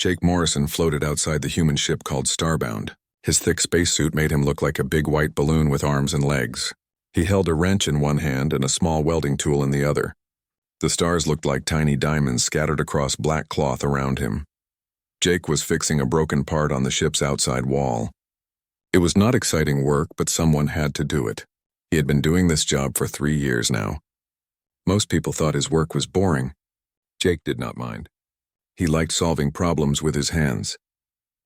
Jake Morrison floated outside the human ship called Starbound. His thick spacesuit made him look like a big white balloon with arms and legs. He held a wrench in one hand and a small welding tool in the other. The stars looked like tiny diamonds scattered across black cloth around him. Jake was fixing a broken part on the ship's outside wall. It was not exciting work, but someone had to do it. He had been doing this job for 3 years now. Most people thought his work was boring. Jake did not mind. He liked solving problems with his hands.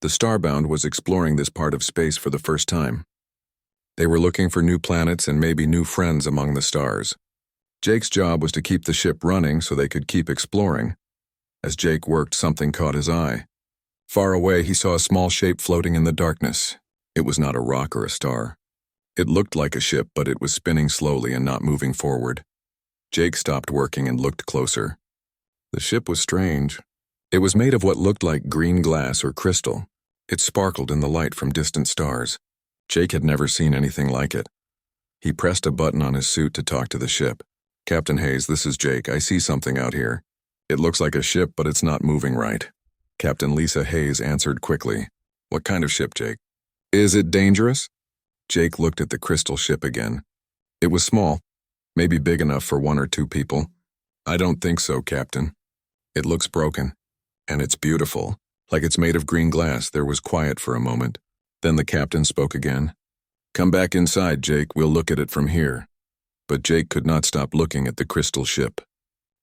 The Starbound was exploring this part of space for the first time. They were looking for new planets and maybe new friends among the stars. Jake's job was to keep the ship running so they could keep exploring. As Jake worked, something caught his eye. Far away, he saw a small shape floating in the darkness. It was not a rock or a star. It looked like a ship, but it was spinning slowly and not moving forward. Jake stopped working and looked closer. The ship was strange. It was made of what looked like green glass or crystal. It sparkled in the light from distant stars. Jake had never seen anything like it. He pressed a button on his suit to talk to the ship. "Captain Hayes, this is Jake. I see something out here. It looks like a ship, but it's not moving right." Captain Lisa Hayes answered quickly. "What kind of ship, Jake?" "Is it dangerous?" Jake looked at the crystal ship again. It was small, maybe big enough for 1 or 2 people. "I don't think so, Captain. It looks broken. And it's beautiful, like it's made of green glass." There was quiet for a moment. Then the captain spoke again. "Come back inside, Jake. We'll look at it from here." But Jake could not stop looking at the crystal ship.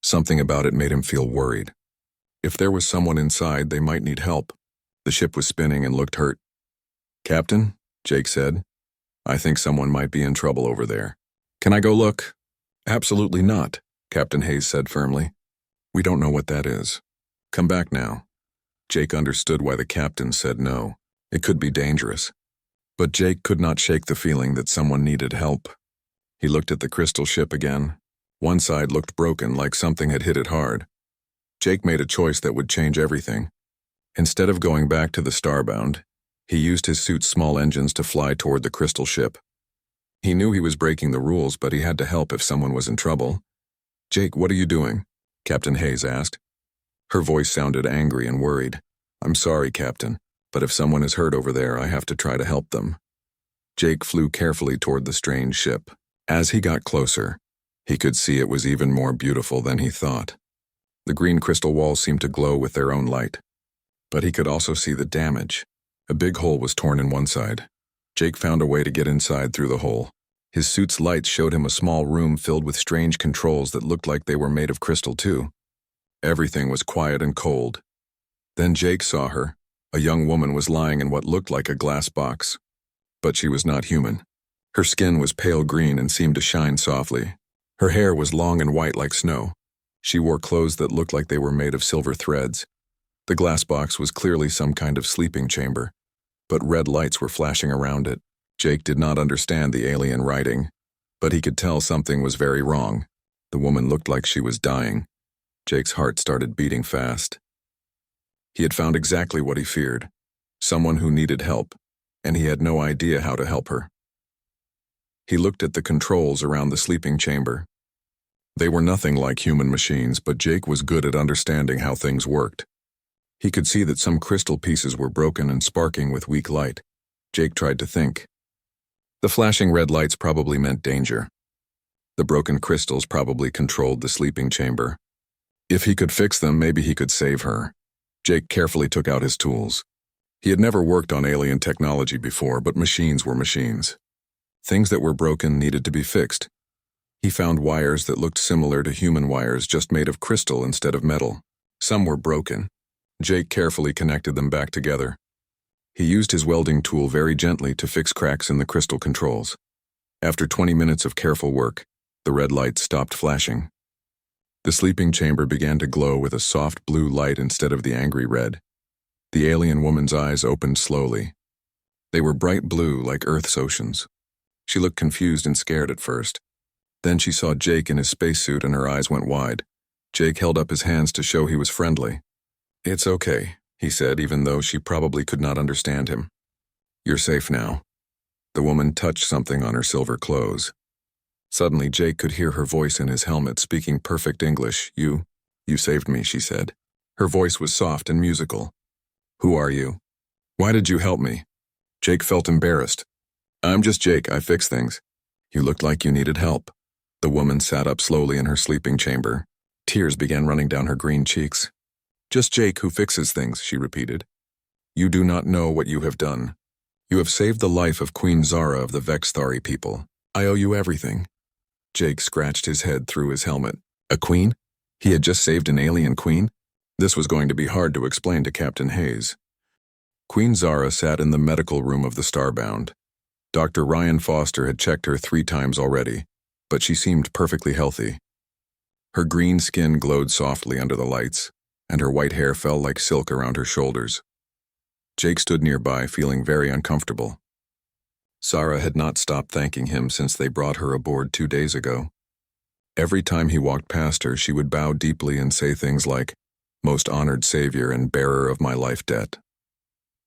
Something about it made him feel worried. If there was someone inside, they might need help. The ship was spinning and looked hurt. "Captain," Jake said, "I think someone might be in trouble over there. Can I go look?" "Absolutely not," Captain Hayes said firmly. "We don't know what that is. Come back now." Jake understood why the captain said no. It could be dangerous. But Jake could not shake the feeling that someone needed help. He looked at the crystal ship again. One side looked broken, like something had hit it hard. Jake made a choice that would change everything. Instead of going back to the Starbound, he used his suit's small engines to fly toward the crystal ship. He knew he was breaking the rules, but he had to help if someone was in trouble. "Jake, what are you doing?" Captain Hayes asked. Her voice sounded angry and worried. "I'm sorry, Captain, but if someone is hurt over there, I have to try to help them." Jake flew carefully toward the strange ship. As he got closer, he could see it was even more beautiful than he thought. The green crystal walls seemed to glow with their own light. But he could also see the damage. A big hole was torn in one side. Jake found a way to get inside through the hole. His suit's lights showed him a small room filled with strange controls that looked like they were made of crystal too. Everything was quiet and cold. Then Jake saw her. A young woman was lying in what looked like a glass box. But she was not human. Her skin was pale green and seemed to shine softly. Her hair was long and white like snow. She wore clothes that looked like they were made of silver threads. The glass box was clearly some kind of sleeping chamber, but red lights were flashing around it. Jake did not understand the alien writing, but he could tell something was very wrong. The woman looked like she was dying. Jake's heart started beating fast. He had found exactly what he feared, someone who needed help, and he had no idea how to help her. He looked at the controls around the sleeping chamber. They were nothing like human machines, but Jake was good at understanding how things worked. He could see that some crystal pieces were broken and sparking with weak light. Jake tried to think. The flashing red lights probably meant danger. The broken crystals probably controlled the sleeping chamber. If he could fix them, maybe he could save her. Jake carefully took out his tools. He had never worked on alien technology before, but machines were machines. Things that were broken needed to be fixed. He found wires that looked similar to human wires, just made of crystal instead of metal. Some were broken. Jake carefully connected them back together. He used his welding tool very gently to fix cracks in the crystal controls. After 20 minutes of careful work, the red lights stopped flashing. The sleeping chamber began to glow with a soft blue light instead of the angry red. The alien woman's eyes opened slowly. They were bright blue like Earth's oceans. She looked confused and scared at first. Then she saw Jake in his spacesuit and her eyes went wide. Jake held up his hands to show he was friendly. "It's okay," he said, even though she probably could not understand him. "You're safe now." The woman touched something on her silver clothes. Suddenly, Jake could hear her voice in his helmet speaking perfect English. You saved me," she said. Her voice was soft and musical. Who are you? Why did you help me? Jake felt embarrassed. I'm just Jake, I fix things. You looked like you needed help. The woman sat up slowly in her sleeping chamber. Tears began running down her green cheeks. Just Jake who fixes things, she repeated. You do not know what you have done. You have saved the life of Queen Zara of the Vexthari people. I owe you everything. Jake scratched his head through his helmet. A queen? He had just saved an alien queen? This was going to be hard to explain to Captain Hayes. Queen Zara sat in the medical room of the Starbound. Dr. Ryan Foster had checked her 3 times already, but she seemed perfectly healthy. Her green skin glowed softly under the lights, and her white hair fell like silk around her shoulders. Jake stood nearby, feeling very uncomfortable. Zara had not stopped thanking him since they brought her aboard 2 days ago. Every time he walked past her, she would bow deeply and say things like, "Most honored savior and bearer of my life debt."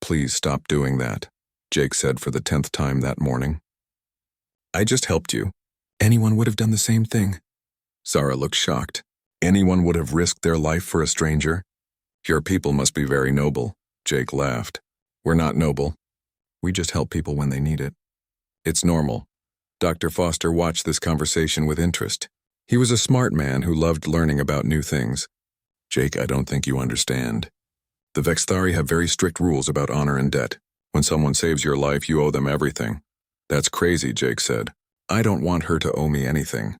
Please stop doing that, Jake said for the 10th time that morning. I just helped you. Anyone would have done the same thing. Zara looked shocked. Anyone would have risked their life for a stranger? Your people must be very noble, Jake laughed. We're not noble. We just help people when they need it. It's normal. Dr. Foster watched this conversation with interest. He was a smart man who loved learning about new things. Jake, I don't think you understand. The Vexthari have very strict rules about honor and debt. When someone saves your life, you owe them everything. That's crazy, Jake said. I don't want her to owe me anything.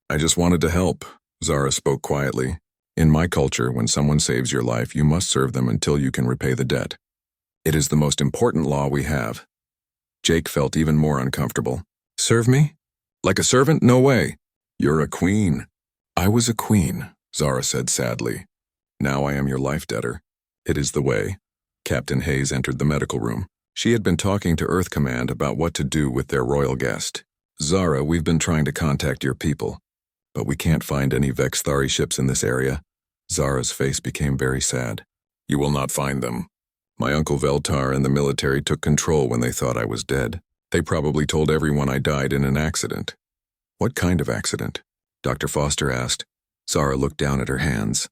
I just wanted to help, Zara spoke quietly. In my culture, when someone saves your life, you must serve them until you can repay the debt. It is the most important law we have. Jake felt even more uncomfortable. Serve me? Like a servant? No way. You're a queen. I was a queen, Zara said sadly. Now I am your life debtor. It is the way. Captain Hayes entered the medical room. She had been talking to Earth Command about what to do with their royal guest. Zara, we've been trying to contact your people, but we can't find any Vexthari ships in this area. Zara's face became very sad. You will not find them. My uncle Veltar and the military took control when they thought I was dead. They probably told everyone I died in an accident. What kind of accident? Dr. Foster asked. Zara looked down at her hands.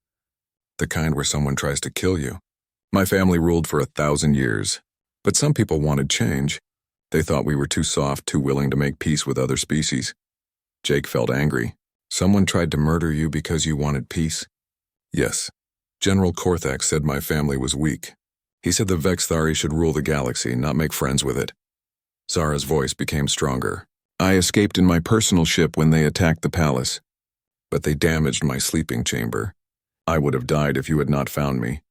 The kind where someone tries to kill you. My family ruled for 1,000 years, but some people wanted change. They thought we were too soft, too willing to make peace with other species. Jake felt angry. Someone tried to murder you because you wanted peace? Yes. General Korthak said my family was weak. He said the Vexthari should rule the galaxy, not make friends with it. Zara's voice became stronger. I escaped in my personal ship when they attacked the palace, but they damaged my sleeping chamber. I would have died if you had not found me.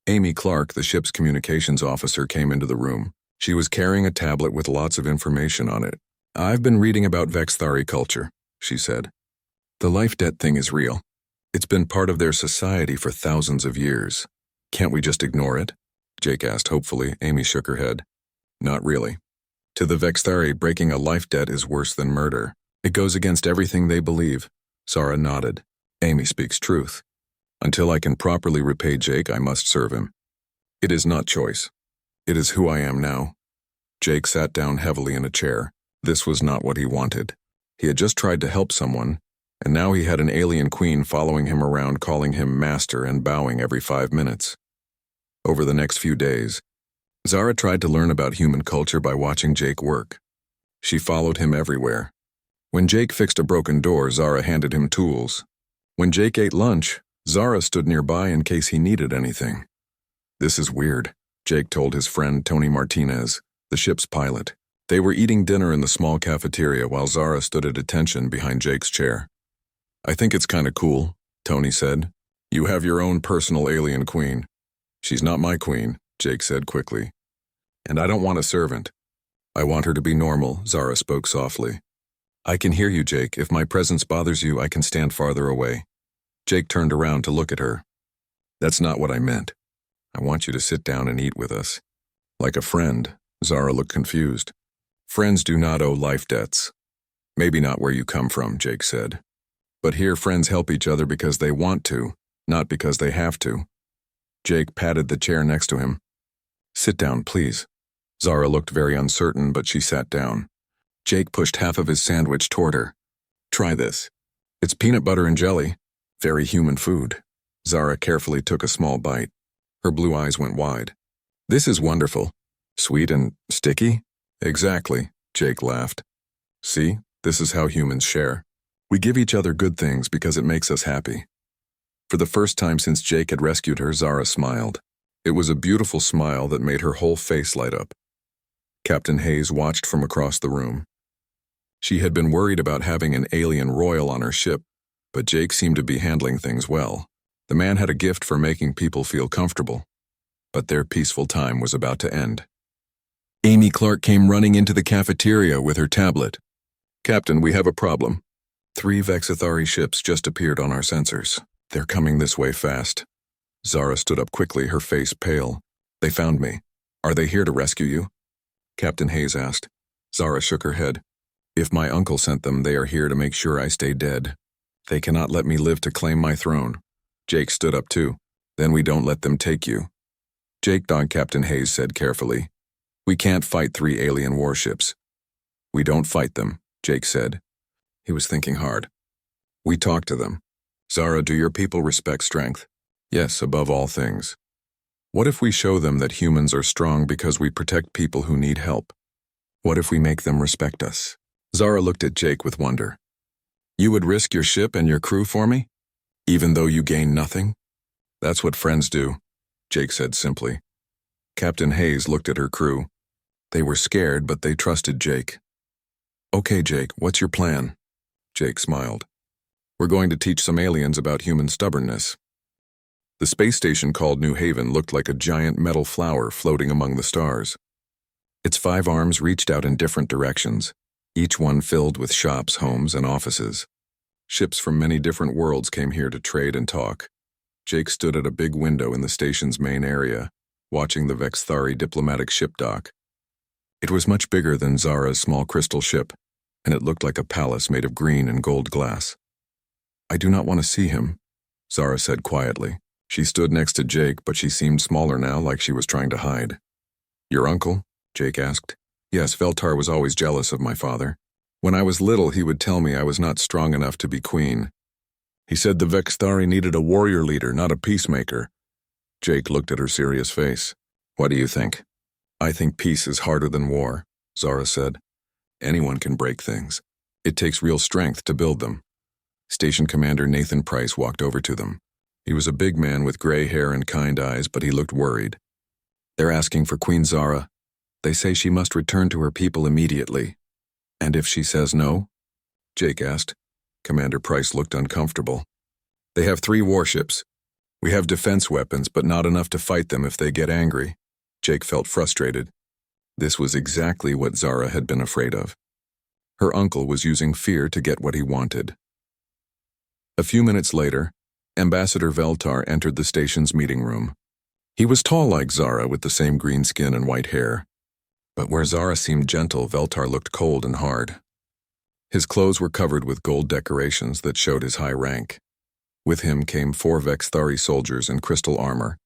Amy Clark, the ship's communications officer, came into the room. She was carrying a tablet with lots of information on it. I've been reading about Vexthari culture, she said. The life debt thing is real. It's been part of their society for thousands of years. Can't we just ignore it? Jake asked hopefully. Amy shook her head. Not really. To the Vexthari, breaking a life debt is worse than murder. It goes against everything they believe. Zara nodded. Amy speaks truth. Until I can properly repay Jake, I must serve him. It is not choice. It is who I am now. Jake sat down heavily in a chair. This was not what he wanted. He had just tried to help someone, and now he had an alien queen following him around, calling him master and bowing every 5 minutes. Over the next few days, Zara tried to learn about human culture by watching Jake work. She followed him everywhere. When Jake fixed a broken door, Zara handed him tools. When Jake ate lunch, Zara stood nearby in case he needed anything. This is weird, Jake told his friend Tony Martinez, the ship's pilot. They were eating dinner in the small cafeteria while Zara stood at attention behind Jake's chair. I think it's kinda cool, Tony said. You have your own personal alien queen. She's not my queen, Jake said quickly. And I don't want a servant. I want her to be normal, Zara spoke softly. I can hear you, Jake. If my presence bothers you, I can stand farther away. Jake turned around to look at her. That's not what I meant. I want you to sit down and eat with us. Like a friend, Zara looked confused. Friends do not owe life debts. Maybe not where you come from, Jake said. But here friends help each other because they want to, not because they have to. Jake patted the chair next to him. Sit down, please. Zara looked very uncertain, but she sat down. Jake pushed half of his sandwich toward her. Try this. It's peanut butter and jelly. Very human food. Zara carefully took a small bite. Her blue eyes went wide. This is wonderful. Sweet and sticky? Exactly, Jake laughed. See, this is how humans share. We give each other good things because it makes us happy. For the first time since Jake had rescued her, Zara smiled. It was a beautiful smile that made her whole face light up. Captain Hayes watched from across the room. She had been worried about having an alien royal on her ship, but Jake seemed to be handling things well. The man had a gift for making people feel comfortable. But their peaceful time was about to end. Amy Clark came running into the cafeteria with her tablet. Captain, we have a problem. 3 Vexithari ships just appeared on our sensors. They're coming this way fast. Zara stood up quickly, her face pale. They found me. Are they here to rescue you? Captain Hayes asked. Zara shook her head. If my uncle sent them, they are here to make sure I stay dead. They cannot let me live to claim my throne. Jake stood up too. Then we don't let them take you. Jake, Captain Hayes said carefully. We can't fight 3 alien warships. We don't fight them, Jake said. He was thinking hard. We talk to them. Zara, do your people respect strength? Yes, above all things. What if we show them that humans are strong because we protect people who need help? What if we make them respect us? Zara looked at Jake with wonder. You would risk your ship and your crew for me? Even though you gain nothing? That's what friends do, Jake said simply. Captain Hayes looked at her crew. They were scared, but they trusted Jake. Okay, Jake, what's your plan? Jake smiled. We're going to teach some aliens about human stubbornness. The space station called New Haven looked like a giant metal flower floating among the stars. Its 5 arms reached out in different directions, each one filled with shops, homes, and offices. Ships from many different worlds came here to trade and talk. Jake stood at a big window in the station's main area, watching the Vexthari diplomatic ship dock. It was much bigger than Zara's small crystal ship, and it looked like a palace made of green and gold glass. I do not want to see him, Zara said quietly. She stood next to Jake, but she seemed smaller now, like she was trying to hide. Your uncle? Jake asked. Yes, Veltar was always jealous of my father. When I was little, he would tell me I was not strong enough to be queen. He said the Vexthari needed a warrior leader, not a peacemaker. Jake looked at her serious face. What do you think? I think peace is harder than war, Zara said. Anyone can break things. It takes real strength to build them. Station Commander Nathan Price walked over to them. He was a big man with gray hair and kind eyes, but he looked worried. They're asking for Queen Zara. They say she must return to her people immediately. And if she says no? Jake asked. Commander Price looked uncomfortable. They have 3 warships. We have defense weapons, but not enough to fight them if they get angry. Jake felt frustrated. This was exactly what Zara had been afraid of. Her uncle was using fear to get what he wanted. A few minutes later, Ambassador Veltar entered the station's meeting room. He was tall like Zara with the same green skin and white hair. But where Zara seemed gentle, Veltar looked cold and hard. His clothes were covered with gold decorations that showed his high rank. With him came 4 Vexthari soldiers in crystal armor,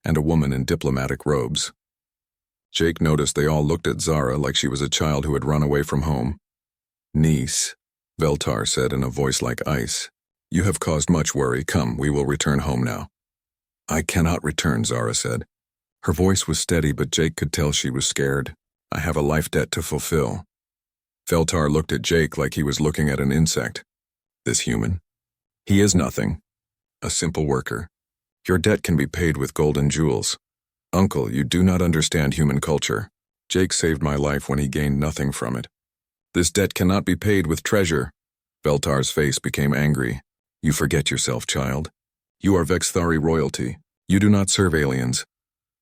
and a woman in diplomatic robes. Jake noticed they all looked at Zara like she was a child who had run away from home. Niece, Veltar said in a voice like ice. You have caused much worry. Come, we will return home now. I cannot return, Zara said. Her voice was steady, but Jake could tell she was scared. I have a life debt to fulfill. Veltar looked at Jake like he was looking at an insect. This human? He is nothing. A simple worker. Your debt can be paid with gold and jewels. Uncle, you do not understand human culture. Jake saved my life when he gained nothing from it. This debt cannot be paid with treasure. Veltar's face became angry. You forget yourself, child. You are Vexthari royalty. You do not serve aliens.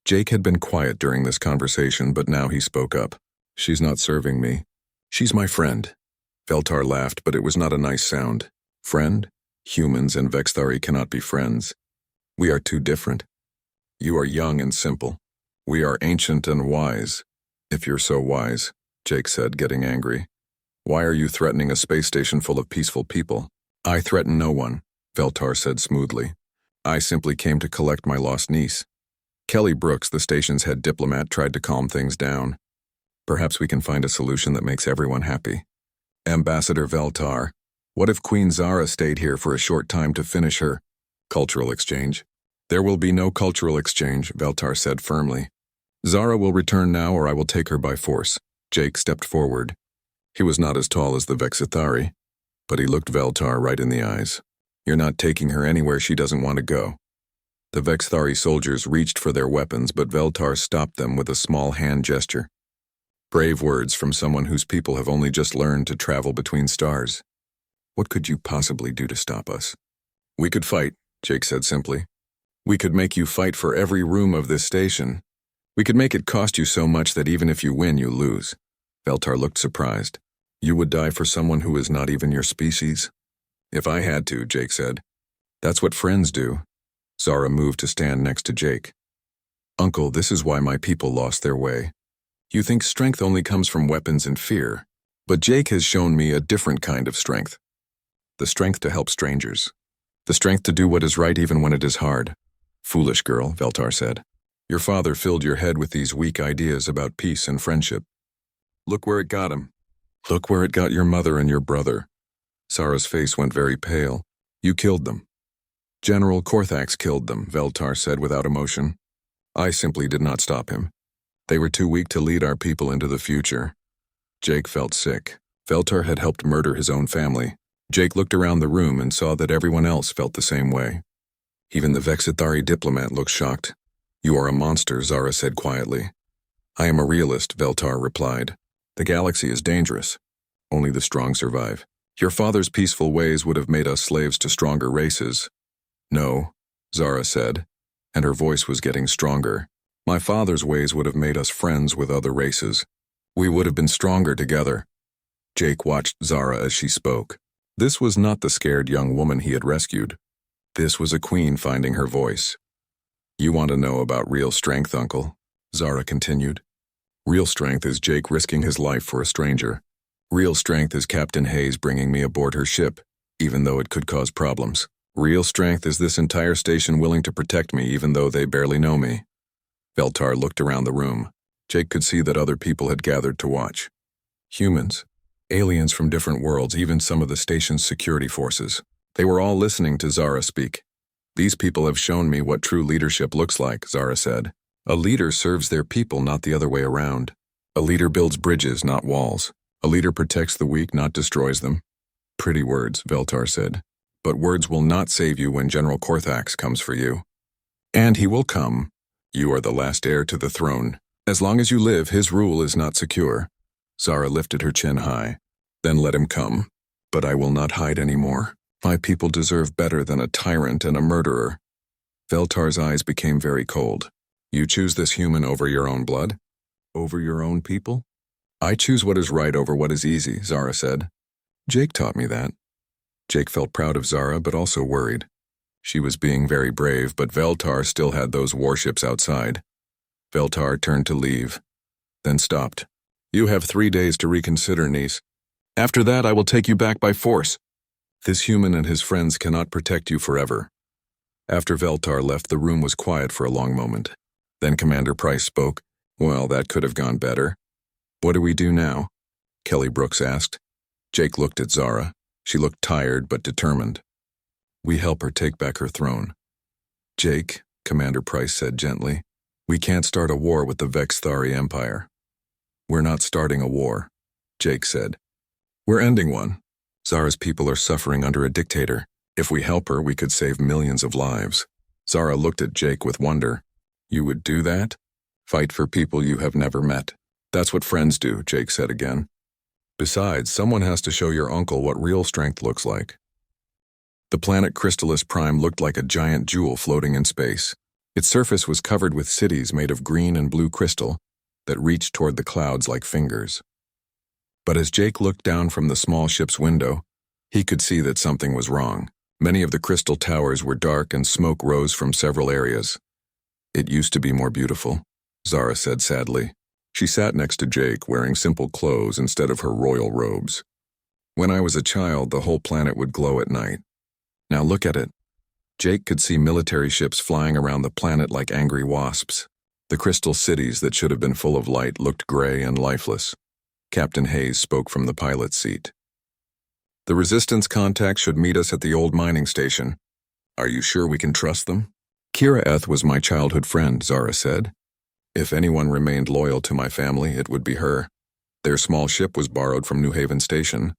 Jake had been quiet during this conversation, but now he spoke up. She's not serving me. She's my friend. Veltar laughed, but it was not a nice sound. Friend? Humans and Vexthari cannot be friends. We are too different. You are young and simple. We are ancient and wise. If you're so wise, Jake said, getting angry. Why are you threatening a space station full of peaceful people? I threaten no one, Veltar said smoothly. I simply came to collect my lost niece. Kelly Brooks, the station's head diplomat, tried to calm things down. Perhaps we can find a solution that makes everyone happy. Ambassador Veltar, what if Queen Zara stayed here for a short time to finish her cultural exchange? There will be no cultural exchange, Veltar said firmly. Zara will return now or I will take her by force. Jake stepped forward. He was not as tall as the Vexithari, but he looked Veltar right in the eyes. You're not taking her anywhere she doesn't want to go. The Vexithari soldiers reached for their weapons, but Veltar stopped them with a small hand gesture. Brave words from someone whose people have only just learned to travel between stars. What could you possibly do to stop us? We could fight, Jake said simply. We could make you fight for every room of this station. We could make it cost you so much that even if you win, you lose. Veltar looked surprised. You would die for someone who is not even your species? If I had to, Jake said. That's what friends do. Zara moved to stand next to Jake. Uncle, this is why my people lost their way. You think strength only comes from weapons and fear, but Jake has shown me a different kind of strength. The strength to help strangers. The strength to do what is right even when it is hard. Foolish girl, Veltar said. Your father filled your head with these weak ideas about peace and friendship. Look where it got him. Look where it got your mother and your brother. Zara's face went very pale. You killed them. General Korthax killed them, Veltar said without emotion. I simply did not stop him. They were too weak to lead our people into the future. Jake felt sick. Veltar had helped murder his own family. Jake looked around the room and saw that everyone else felt the same way. Even the Vexithari diplomat looked shocked. You are a monster, Zara said quietly. I am a realist, Veltar replied. The galaxy is dangerous. Only the strong survive. Your father's peaceful ways would have made us slaves to stronger races. No, Zara said, and her voice was getting stronger. My father's ways would have made us friends with other races. We would have been stronger together. Jake watched Zara as she spoke. This was not the scared young woman he had rescued. This was a queen finding her voice. You want to know about real strength, Uncle? Zara continued. Real strength is Jake risking his life for a stranger. Real strength is Captain Hayes bringing me aboard her ship, even though it could cause problems. Real strength is this entire station willing to protect me even though they barely know me. Veltar looked around the room. Jake could see that other people had gathered to watch. Humans, aliens from different worlds, even some of the station's security forces. They were all listening to Zara speak. These people have shown me what true leadership looks like, Zara said. A leader serves their people, not the other way around. A leader builds bridges, not walls. A leader protects the weak, not destroys them. Pretty words, Veltar said. But words will not save you when General Korthax comes for you. And he will come. You are the last heir to the throne. As long as you live, his rule is not secure. Zara lifted her chin high. Then let him come. But I will not hide anymore. My people deserve better than a tyrant and a murderer. Veltar's eyes became very cold. You choose this human over your own blood? Over your own people? I choose what is right over what is easy, Zara said. Jake taught me that. Jake felt proud of Zara, but also worried. She was being very brave, but Veltar still had those warships outside. Veltar turned to leave, then stopped. You have 3 days to reconsider, niece. After that, I will take you back by force. This human and his friends cannot protect you forever. After Veltar left, the room was quiet for a long moment. Then Commander Price spoke. Well, that could have gone better. What do we do now? Kelly Brooks asked. Jake looked at Zara. She looked tired but determined. We help her take back her throne. Jake, Commander Price said gently, we can't start a war with the Vexithari Empire. We're not starting a war, Jake said. We're ending one. Zara's people are suffering under a dictator. If we help her, we could save millions of lives. Zara looked at Jake with wonder. You would do that? Fight for people you have never met. That's what friends do, Jake said again. Besides, someone has to show your uncle what real strength looks like. The planet Crystallis Prime looked like a giant jewel floating in space. Its surface was covered with cities made of green and blue crystal that reached toward the clouds like fingers. But as Jake looked down from the small ship's window, he could see that something was wrong. Many of the crystal towers were dark and smoke rose from several areas. It used to be more beautiful, Zara said sadly. She sat next to Jake, wearing simple clothes instead of her royal robes. When I was a child, the whole planet would glow at night. Now look at it. Jake could see military ships flying around the planet like angry wasps. The crystal cities that should have been full of light looked gray and lifeless. Captain Hayes spoke from the pilot's seat. The resistance contacts should meet us at the old mining station. Are you sure we can trust them? Kira Eth was my childhood friend, Zara said. If anyone remained loyal to my family, it would be her. Their small ship was borrowed from New Haven Station.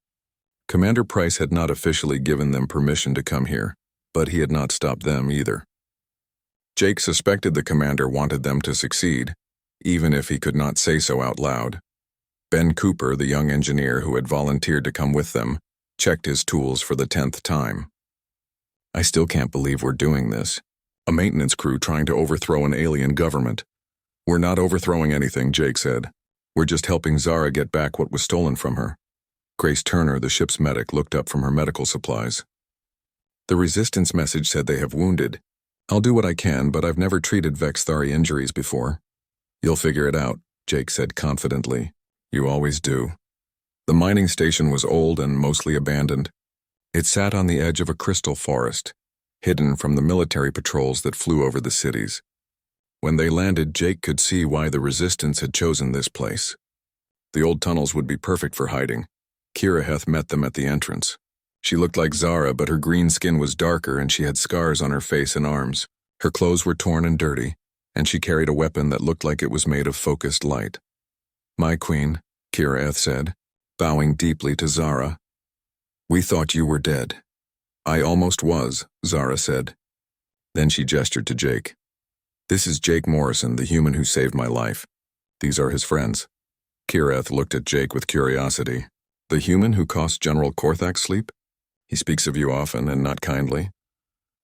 Commander Price had not officially given them permission to come here, but he had not stopped them either. Jake suspected the commander wanted them to succeed, even if he could not say so out loud. Ben Cooper, the young engineer who had volunteered to come with them, checked his tools for the 10th time. I still can't believe we're doing this. A maintenance crew trying to overthrow an alien government. We're not overthrowing anything, Jake said. We're just helping Zara get back what was stolen from her. Grace Turner, the ship's medic, looked up from her medical supplies. The resistance message said they have wounded. I'll do what I can, but I've never treated Vexthari injuries before. You'll figure it out, Jake said confidently. You always do. The mining station was old and mostly abandoned. It sat on the edge of a crystal forest, hidden from the military patrols that flew over the cities. When they landed, Jake could see why the resistance had chosen this place. The old tunnels would be perfect for hiding. Kiraheth met them at the entrance. She looked like Zara, but her green skin was darker and she had scars on her face and arms. Her clothes were torn and dirty, and she carried a weapon that looked like it was made of focused light. My queen, Kiraheth said, bowing deeply to Zara. We thought you were dead. I almost was, Zara said. Then she gestured to Jake. This is Jake Morrison, the human who saved my life. These are his friends. Kiraheth looked at Jake with curiosity. The human who cost General Korthak sleep? He speaks of you often and not kindly.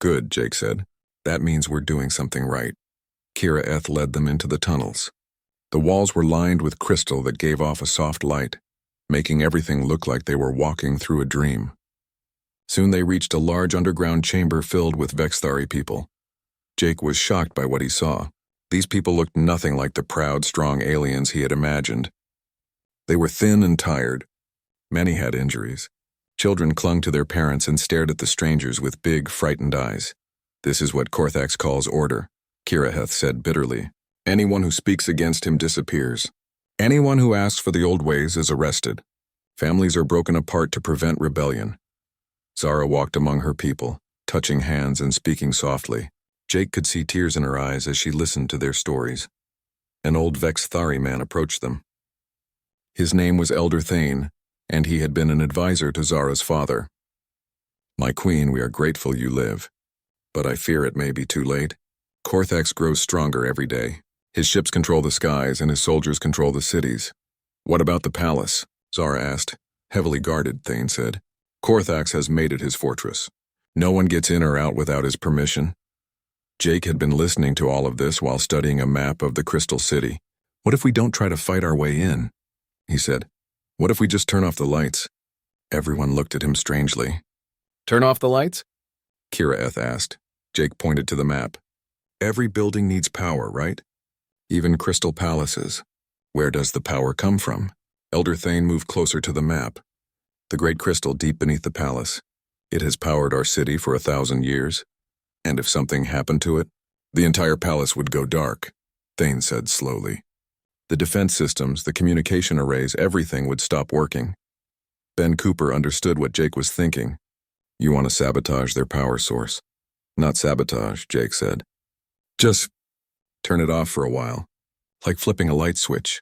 Good, Jake said. That means we're doing something right. Kiraheth led them into the tunnels. The walls were lined with crystal that gave off a soft light, making everything look like they were walking through a dream. Soon they reached a large underground chamber filled with Vexthari people. Jake was shocked by what he saw. These people looked nothing like the proud, strong aliens he had imagined. They were thin and tired. Many had injuries. Children clung to their parents and stared at the strangers with big, frightened eyes. This is what Korthax calls order, Kiraheth said bitterly. Anyone who speaks against him disappears. Anyone who asks for the old ways is arrested. Families are broken apart to prevent rebellion. Zara walked among her people, touching hands and speaking softly. Jake could see tears in her eyes as she listened to their stories. An old Vexthari man approached them. His name was Elder Thane, and he had been an advisor to Zara's father. My queen, we are grateful you live, but I fear it may be too late. Korthax grows stronger every day. His ships control the skies and his soldiers control the cities. What about the palace? Zara asked. Heavily guarded, Thane said. Korthax has made it his fortress. No one gets in or out without his permission. Jake had been listening to all of this while studying a map of the Crystal City. What if we don't try to fight our way in? He said. What if we just turn off the lights? Everyone looked at him strangely. Turn off the lights? Kiraheth asked. Jake pointed to the map. Every building needs power, right? Even crystal palaces. Where does the power come from? Elder Thane moved closer to the map. The great crystal deep beneath the palace. It has powered our city for 1,000 years. And if something happened to it, the entire palace would go dark, Thane said slowly. The defense systems, the communication arrays, everything would stop working. Ben Cooper understood what Jake was thinking. You want to sabotage their power source. Not sabotage, Jake said. Just turn it off for a while. Like flipping a light switch.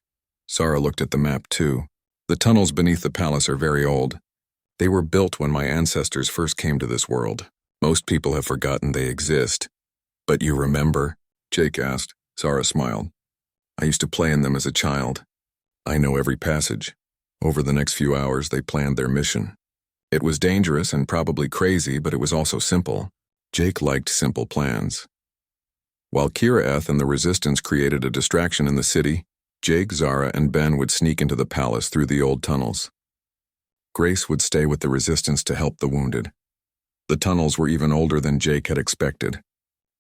Zara looked at the map too. The tunnels beneath the palace are very old. They were built when my ancestors first came to this world. Most people have forgotten they exist. But you remember? Jake asked. Zara smiled. I used to play in them as a child. I know every passage. Over the next few hours, they planned their mission. It was dangerous and probably crazy, but it was also simple. Jake liked simple plans. While Kiraheth and the Resistance created a distraction in the city, Jake, Zara, and Ben would sneak into the palace through the old tunnels. Grace would stay with the Resistance to help the wounded. The tunnels were even older than Jake had expected.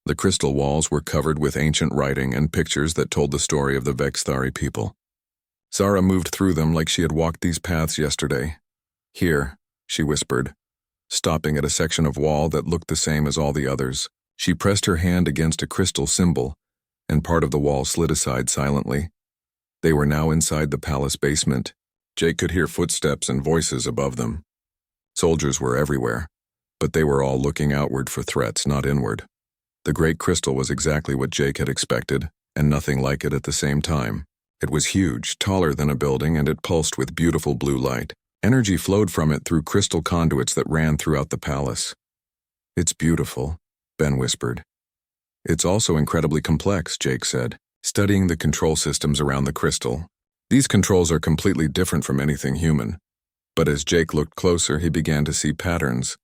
The crystal walls were covered with ancient writing and pictures that told the story of the Vexthari people. Zara moved through them like she had walked these paths yesterday. Here, she whispered, stopping at a section of wall that looked the same as all the others. She pressed her hand against a crystal symbol, and part of the wall slid aside silently. They were now inside the palace basement. Jake could hear footsteps and voices above them. Soldiers were everywhere, but they were all looking outward for threats, not inward. The great crystal was exactly what Jake had expected, and nothing like it at the same time. It was huge, taller than a building, and it pulsed with beautiful blue light. Energy flowed from it through crystal conduits that ran throughout the palace. "It's beautiful," Ben whispered. "It's also incredibly complex," Jake said, studying the control systems around the crystal. These controls are completely different from anything human. But as Jake looked closer, he began to see patterns.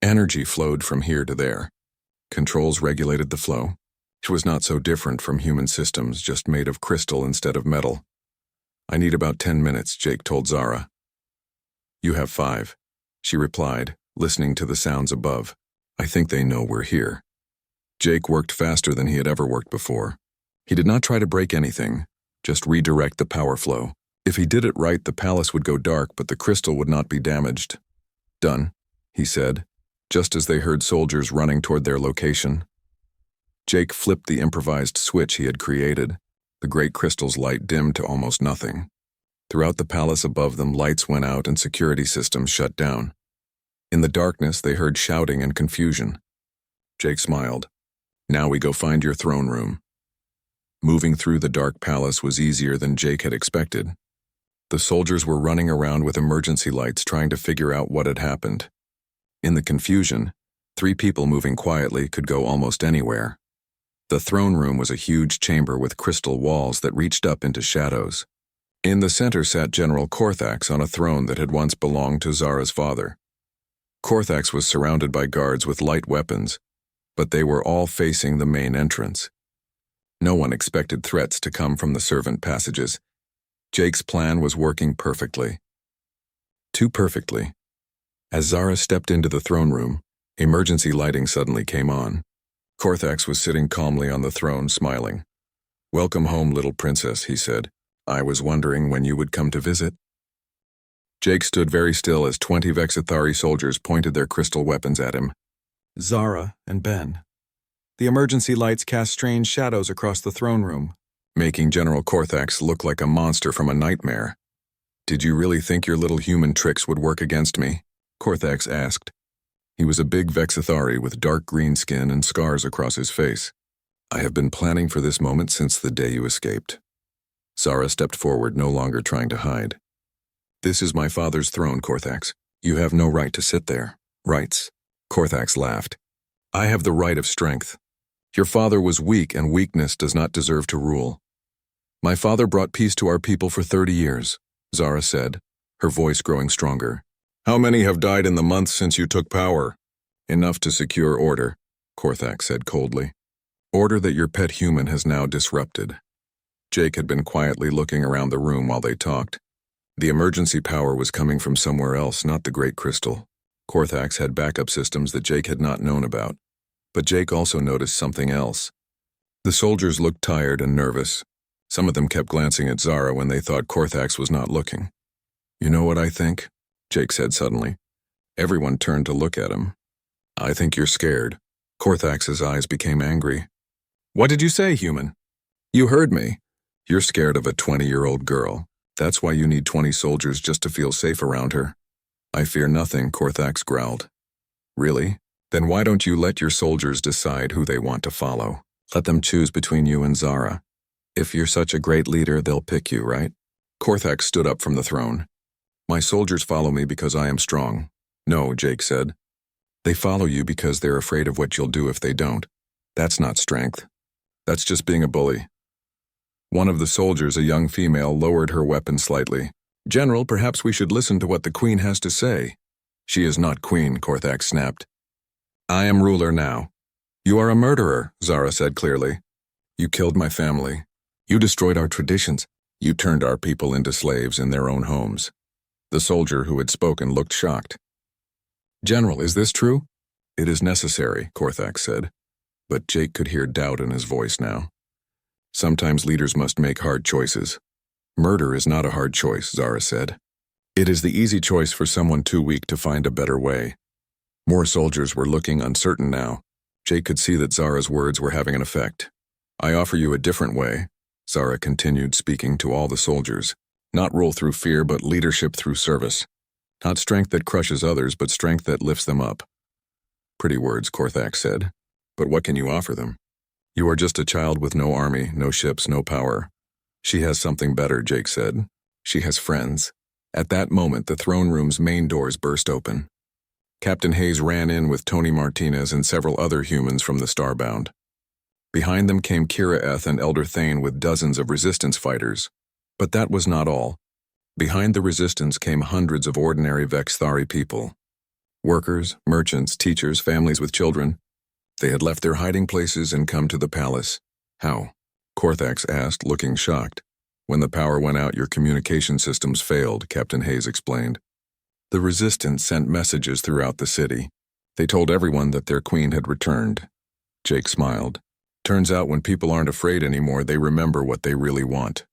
Energy flowed from here to there. Controls regulated the flow. It was not so different from human systems, just made of crystal instead of metal. "I need about 10 minutes, Jake told Zara. "You have 5, she replied, listening to the sounds above. "I think they know we're here." Jake worked faster than he had ever worked before. He did not try to break anything, just redirect the power flow. If he did it right, the palace would go dark, but the crystal would not be damaged. "Done," he said, just as they heard soldiers running toward their location. Jake flipped the improvised switch he had created. The great crystal's light dimmed to almost nothing. Throughout the palace above them, lights went out and security systems shut down. In the darkness, they heard shouting and confusion. Jake smiled. "Now we go find your throne room." Moving through the dark palace was easier than Jake had expected. The soldiers were running around with emergency lights trying to figure out what had happened. In the confusion, 3 people moving quietly could go almost anywhere. The throne room was a huge chamber with crystal walls that reached up into shadows. In the center sat General Korthax on a throne that had once belonged to Zara's father. Korthax was surrounded by guards with light weapons, but they were all facing the main entrance. No one expected threats to come from the servant passages. Jake's plan was working perfectly. Too perfectly. As Zara stepped into the throne room, emergency lighting suddenly came on. Korthax was sitting calmly on the throne, smiling. "Welcome home, little princess," he said. "I was wondering when you would come to visit." Jake stood very still as 20 Vexithari soldiers pointed their crystal weapons at him. Zara and Ben. The emergency lights cast strange shadows across the throne room, making General Korthax look like a monster from a nightmare. "Did you really think your little human tricks would work against me?" Korthax asked. He was a big Vexithari with dark green skin and scars across his face. "I have been planning for this moment since the day you escaped." Zara stepped forward, no longer trying to hide. "This is my father's throne, Korthax. You have no right to sit there." "Rights?" Korthax laughed. "I have the right of strength. Your father was weak, and weakness does not deserve to rule. My father brought peace to our people for 30 years, Zara said, her voice growing stronger. "How many have died in the months since you took power?" "Enough to secure order," Korthax said coldly. "Order that your pet human has now disrupted." Jake had been quietly looking around the room while they talked. The emergency power was coming from somewhere else, not the Great Crystal. Korthax had backup systems that Jake had not known about. But Jake also noticed something else. The soldiers looked tired and nervous. Some of them kept glancing at Zara when they thought Korthax was not looking. "You know what I think?" Jake said suddenly. Everyone turned to look at him. "I think you're scared." Korthax's eyes became angry. "What did you say, human?" "You heard me. You're scared of a 20-year-old girl. That's why you need 20 soldiers just to feel safe around her." "I fear nothing," Korthax growled. "Really? Then why don't you let your soldiers decide who they want to follow? Let them choose between you and Zara. If you're such a great leader, they'll pick you, right?" Korthax stood up from the throne. "My soldiers follow me because I am strong." "No," Jake said. "They follow you because they're afraid of what you'll do if they don't. That's not strength. That's just being a bully." One of the soldiers, a young female, lowered her weapon slightly. "General, perhaps we should listen to what the queen has to say." "She is not queen," Korthax snapped. "I am ruler now." "You are a murderer," Zara said clearly. "You killed my family. You destroyed our traditions. You turned our people into slaves in their own homes." The soldier who had spoken looked shocked. "General, is this true?" "It is necessary," Korthax said. But Jake could hear doubt in his voice now. "Sometimes leaders must make hard choices." "Murder is not a hard choice," Zara said. "It is the easy choice for someone too weak to find a better way." More soldiers were looking uncertain now. Jake could see that Zara's words were having an effect. "I offer you a different way," Zara continued, speaking to all the soldiers. "Not rule through fear, but leadership through service. Not strength that crushes others, but strength that lifts them up." "Pretty words," Korthax said. "But what can you offer them?" You are just a child with no army, no ships, no power. She has something better, Jake said. She has friends. At that moment, the throne room's main doors burst open. Captain Hayes ran in with Tony Martinez and several other humans from the Starbound. Behind them came Kira Eth and Elder Thane with dozens of resistance fighters. But that was not all. Behind the resistance came hundreds of ordinary Vexthari people. Workers, merchants, teachers, families with children. They had left their hiding places and come to the palace. How? Korthax asked, looking shocked. When the power went out, your communication systems failed, Captain Hayes explained. The resistance sent messages throughout the city. They told everyone that their queen had returned. Jake smiled. Turns out when people aren't afraid anymore, they remember what they really want.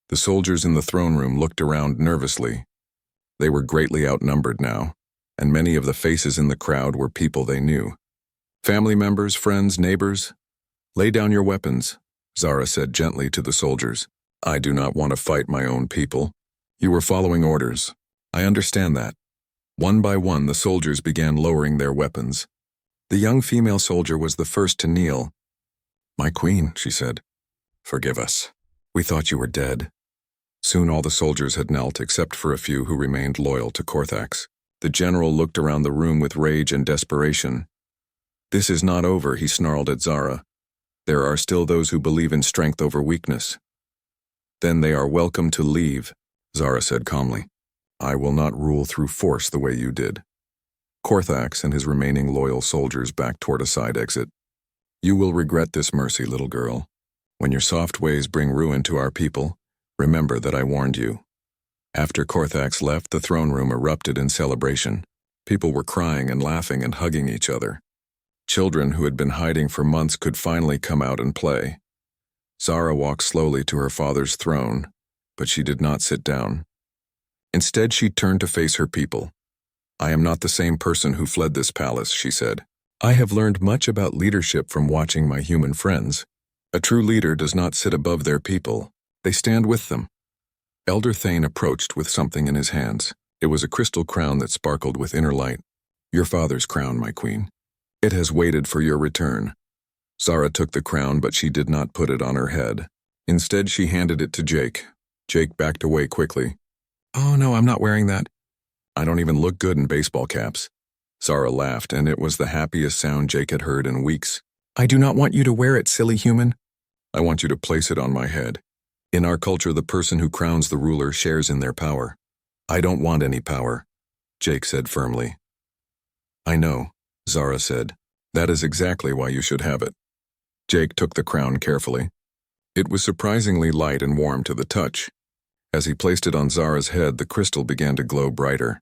The soldiers in the throne room looked around nervously. They were greatly outnumbered now, and many of the faces in the crowd were people they knew. Family members, friends, neighbors. Lay down your weapons, Zara said gently to the soldiers. I do not want to fight my own people. You were following orders. I understand that. One by one, the soldiers began lowering their weapons. The young female soldier was the first to kneel. My queen, she said. Forgive us. We thought you were dead. Soon all the soldiers had knelt except for a few who remained loyal to Korthax. The general looked around the room with rage and desperation. This is not over, he snarled at Zara. There are still those who believe in strength over weakness. Then they are welcome to leave, Zara said calmly. I will not rule through force the way you did. Korthax and his remaining loyal soldiers backed toward a side exit. You will regret this mercy, little girl. When your soft ways bring ruin to our people, remember that I warned you. After Korthax left, the throne room erupted in celebration. People were crying and laughing and hugging each other. Children who had been hiding for months could finally come out and play. Zara walked slowly to her father's throne, but she did not sit down. Instead, she turned to face her people. I am not the same person who fled this palace, she said. I have learned much about leadership from watching my human friends. A true leader does not sit above their people. They stand with them. Elder Thane approached with something in his hands. It was a crystal crown that sparkled with inner light. Your father's crown, my queen. It has waited for your return. Zara took the crown, but she did not put it on her head. Instead, she handed it to Jake. Jake backed away quickly. Oh no, I'm not wearing that. I don't even look good in baseball caps. Zara laughed, and it was the happiest sound Jake had heard in weeks. I do not want you to wear it, silly human. I want you to place it on my head. In our culture, the person who crowns the ruler shares in their power. I don't want any power, Jake said firmly. I know, Zara said. That is exactly why you should have it. Jake took the crown carefully. It was surprisingly light and warm to the touch. As he placed it on Zara's head, the crystal began to glow brighter.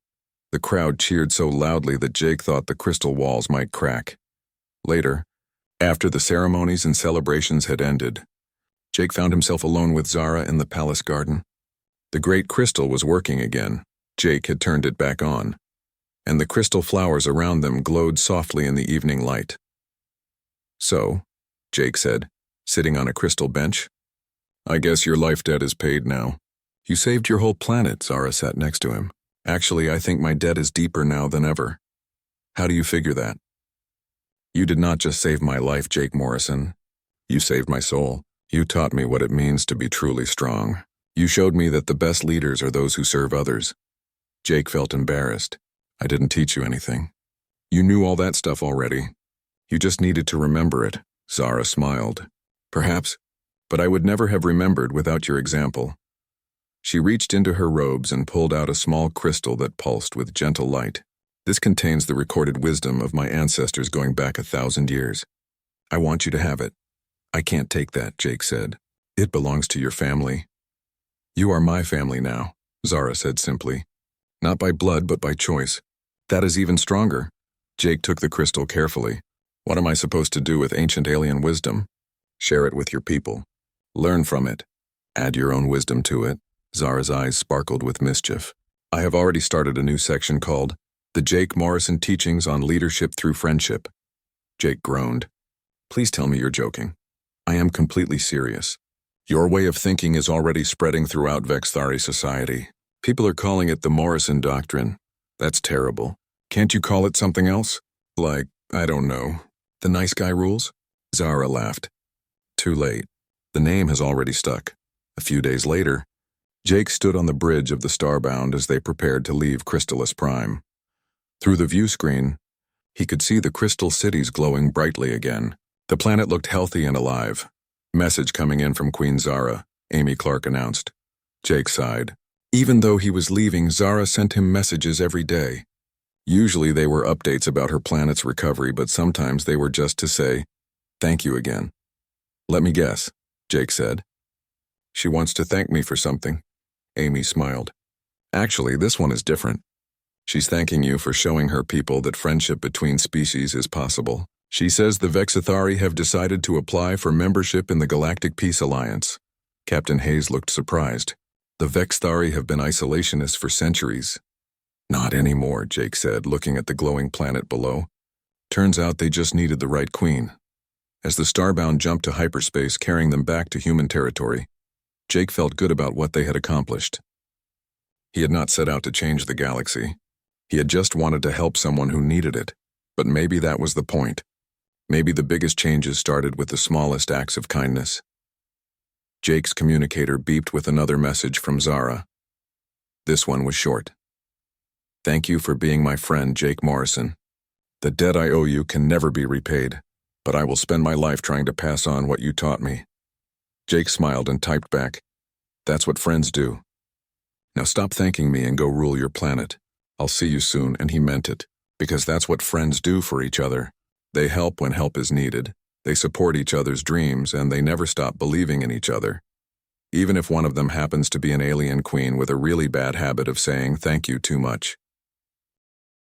The crowd cheered so loudly that Jake thought the crystal walls might crack. Later, after the ceremonies and celebrations had ended, Jake found himself alone with Zara in the palace garden. The great crystal was working again. Jake had turned it back on, and the crystal flowers around them glowed softly in the evening light. So, Jake said, sitting on a crystal bench, I guess your life debt is paid now. You saved your whole planet, Zara sat next to him. Actually, I think my debt is deeper now than ever. How do you figure that? You did not just save my life, Jake Morrison. You saved my soul. You taught me what it means to be truly strong. You showed me that the best leaders are those who serve others. Jake felt embarrassed. I didn't teach you anything. You knew all that stuff already. You just needed to remember it. Zara smiled. Perhaps, but I would never have remembered without your example. She reached into her robes and pulled out a small crystal that pulsed with gentle light. This contains the recorded wisdom of my ancestors going back 1,000 years. I want you to have it. I can't take that, Jake said. It belongs to your family. You are my family now, Zara said simply. Not by blood, but by choice. That is even stronger. Jake took the crystal carefully. What am I supposed to do with ancient alien wisdom? Share it with your people. Learn from it. Add your own wisdom to it. Zara's eyes sparkled with mischief. I have already started a new section called The Jake Morrison Teachings on Leadership Through Friendship. Jake groaned. Please tell me you're joking. I am completely serious. Your way of thinking is already spreading throughout Vexthari society. People are calling it the Morrison Doctrine. That's terrible. Can't you call it something else? Like, I don't know, the nice guy rules? Zara laughed. Too late. The name has already stuck. A few days later, Jake stood on the bridge of the Starbound as they prepared to leave Crystallis Prime. Through the view screen, he could see the crystal cities glowing brightly again. The planet looked healthy and alive. Message coming in from Queen Zara, Amy Clark announced. Jake sighed. Even though he was leaving, Zara sent him messages every day. Usually they were updates about her planet's recovery, but sometimes they were just to say, "Thank you again." "Let me guess," Jake said. "She wants to thank me for something." Amy smiled. "Actually, this one is different. She's thanking you for showing her people that friendship between species is possible. She says the Vexithari have decided to apply for membership in the Galactic Peace Alliance." Captain Hayes looked surprised. "The Vexithari have been isolationists for centuries." "Not anymore," Jake said, looking at the glowing planet below. "Turns out they just needed the right queen." As the Starbound jumped to hyperspace, carrying them back to human territory, Jake felt good about what they had accomplished. He had not set out to change the galaxy. He had just wanted to help someone who needed it. But maybe that was the point. Maybe the biggest changes started with the smallest acts of kindness. Jake's communicator beeped with another message from Zara. This one was short. "Thank you for being my friend, Jake Morrison. The debt I owe you can never be repaid, but I will spend my life trying to pass on what you taught me." Jake smiled and typed back, "That's what friends do. Now stop thanking me and go rule your planet. I'll see you soon," and he meant it, because that's what friends do for each other. They help when help is needed. They support each other's dreams, and they never stop believing in each other. Even if one of them happens to be an alien queen with a really bad habit of saying thank you too much.